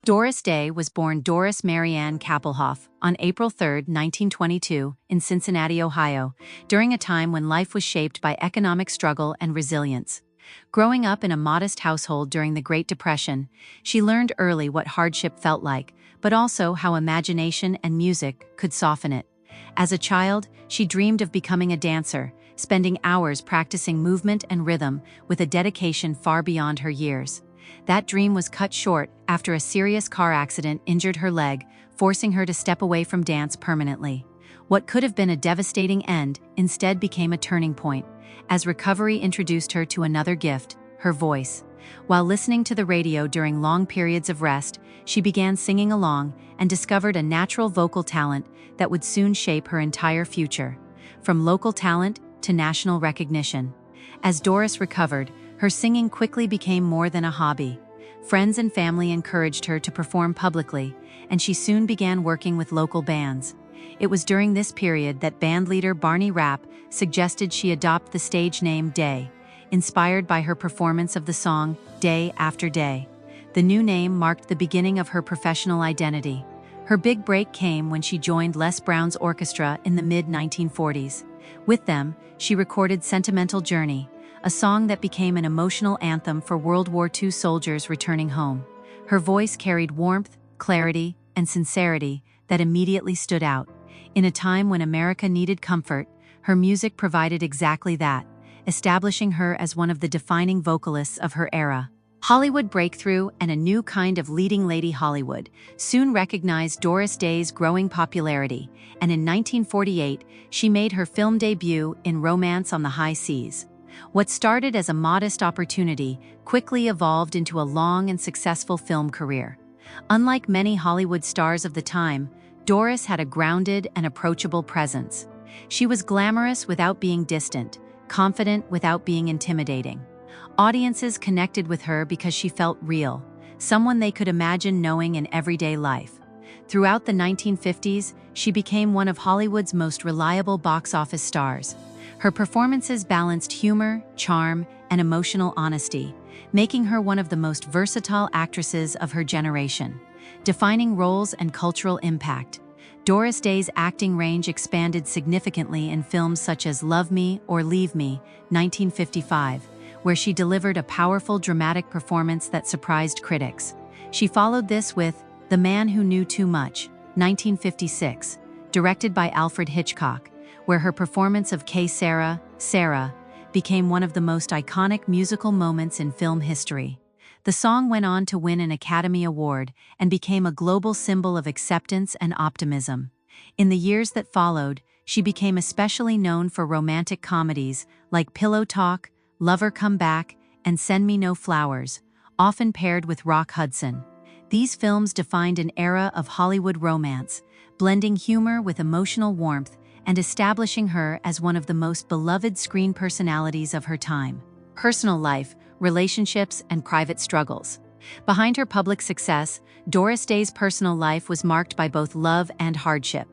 Doris Day was born Doris Marianne Kappelhoff on April 3, 1922, in Cincinnati, Ohio, during a time when life was shaped by economic struggle and resilience. Growing up in a modest household during the Great Depression, she learned early what hardship felt like, but also how imagination and music could soften it. As a child, she dreamed of becoming a dancer, spending hours practicing movement and rhythm with a dedication far beyond her years. That dream was cut short after a serious car accident injured her leg, forcing her to step away from dance permanently. What could have been a devastating end instead became a turning point, as recovery introduced her to another gift, her voice. While listening to the radio during long periods of rest, she began singing along and discovered a natural vocal talent that would soon shape her entire future. From local talent to national recognition. As Doris recovered, her singing quickly became more than a hobby. Friends and family encouraged her to perform publicly, and she soon began working with local bands. It was during this period that bandleader Barney Rapp suggested she adopt the stage name Day, inspired by her performance of the song Day After Day. The new name marked the beginning of her professional identity. Her big break came when she joined Les Brown's orchestra in the mid-1940s. With them, she recorded Sentimental Journey, a song that became an emotional anthem for World War II soldiers returning home. Her voice carried warmth, clarity, and sincerity that immediately stood out. In a time when America needed comfort, her music provided exactly that, establishing her as one of the defining vocalists of her era. Hollywood breakthrough and a new kind of leading lady Hollywood soon recognized Doris Day's growing popularity, and in 1948, she made her film debut in Romance on the High Seas. What started as a modest opportunity quickly evolved into a long and successful film career. Unlike many Hollywood stars of the time, Doris had a grounded and approachable presence. She was glamorous without being distant, confident without being intimidating. Audiences connected with her because she felt real, someone they could imagine knowing in everyday life. Throughout the 1950s, she became one of Hollywood's most reliable box office stars. Her performances balanced humor, charm, and emotional honesty, making her one of the most versatile actresses of her generation. Defining roles and cultural impact, Doris Day's acting range expanded significantly in films such as Love Me or Leave Me, 1955, where she delivered a powerful dramatic performance that surprised critics. She followed this with The Man Who Knew Too Much, 1956, directed by Alfred Hitchcock, where her performance of K. Sarah, Sarah, became one of the most iconic musical moments in film history. The song went on to win an Academy Award and became a global symbol of acceptance and optimism. In the years that followed, she became especially known for romantic comedies like Pillow Talk, Lover Come Back, and Send Me No Flowers, often paired with Rock Hudson. These films defined an era of Hollywood romance, blending humor with emotional warmth and establishing her as one of the most beloved screen personalities of her time. Personal life, relationships, and private struggles. Behind her public success, Doris Day's personal life was marked by both love and hardship.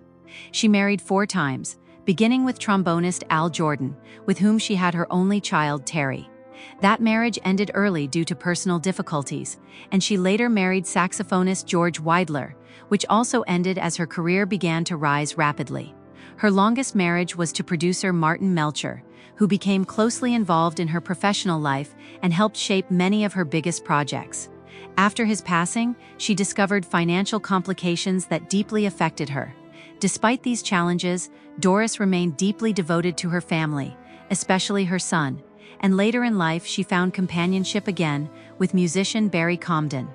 She married 4 times, beginning with trombonist Al Jordan, with whom she had her only child, Terry. That marriage ended early due to personal difficulties, and she later married saxophonist George Weidler, which also ended as her career began to rise rapidly. Her longest marriage was to producer Martin Melcher, who became closely involved in her professional life and helped shape many of her biggest projects. After his passing, she discovered financial complications that deeply affected her. Despite these challenges, Doris remained deeply devoted to her family, especially her son, and later in life she found companionship again with musician Barry Comden.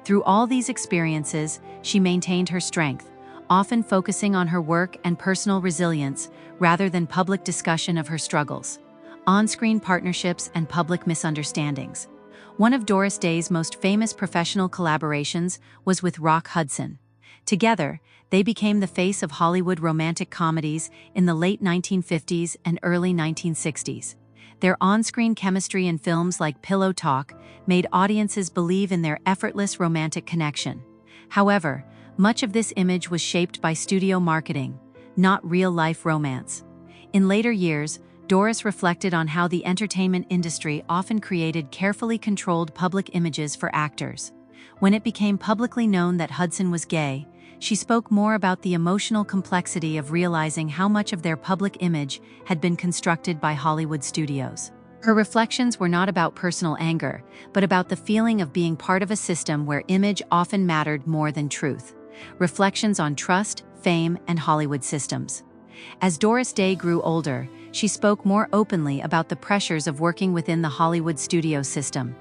Through all these experiences, she maintained her strength, often focusing on her work and personal resilience rather than public discussion of her struggles, on-screen partnerships, and public misunderstandings. One of Doris Day's most famous professional collaborations was with Rock Hudson. Together, they became the face of Hollywood romantic comedies in the late 1950s and early 1960s. Their on-screen chemistry in films like Pillow Talk made audiences believe in their effortless romantic connection. However, much of this image was shaped by studio marketing, not real-life romance. In later years, Doris reflected on how the entertainment industry often created carefully controlled public images for actors. When it became publicly known that Hudson was gay, she spoke more about the emotional complexity of realizing how much of their public image had been constructed by Hollywood studios. Her reflections were not about personal anger, but about the feeling of being part of a system where image often mattered more than truth. Reflections on trust, fame, and Hollywood systems. As Doris Day grew older, she spoke more openly about the pressures of working within the Hollywood studio system.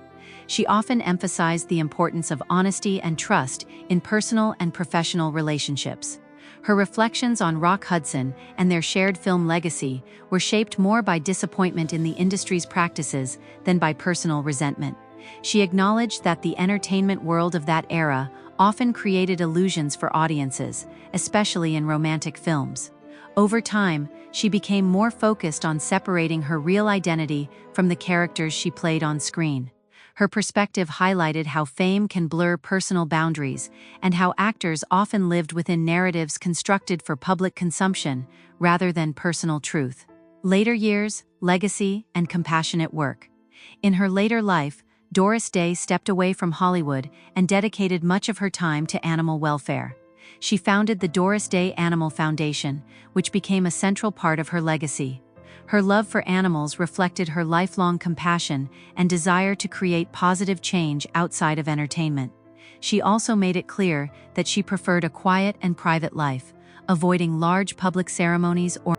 She often emphasized the importance of honesty and trust in personal and professional relationships. Her reflections on Rock Hudson and their shared film legacy were shaped more by disappointment in the industry's practices than by personal resentment. She acknowledged that the entertainment world of that era often created illusions for audiences, especially in romantic films. Over time, she became more focused on separating her real identity from the characters she played on screen. Her perspective highlighted how fame can blur personal boundaries and how actors often lived within narratives constructed for public consumption rather than personal truth. Later years, legacy, and compassionate work. In her later life, Doris Day stepped away from Hollywood and dedicated much of her time to animal welfare. She founded the Doris Day Animal Foundation, which became a central part of her legacy. Her love for animals reflected her lifelong compassion and desire to create positive change outside of entertainment. She also made it clear that she preferred a quiet and private life, avoiding large public ceremonies or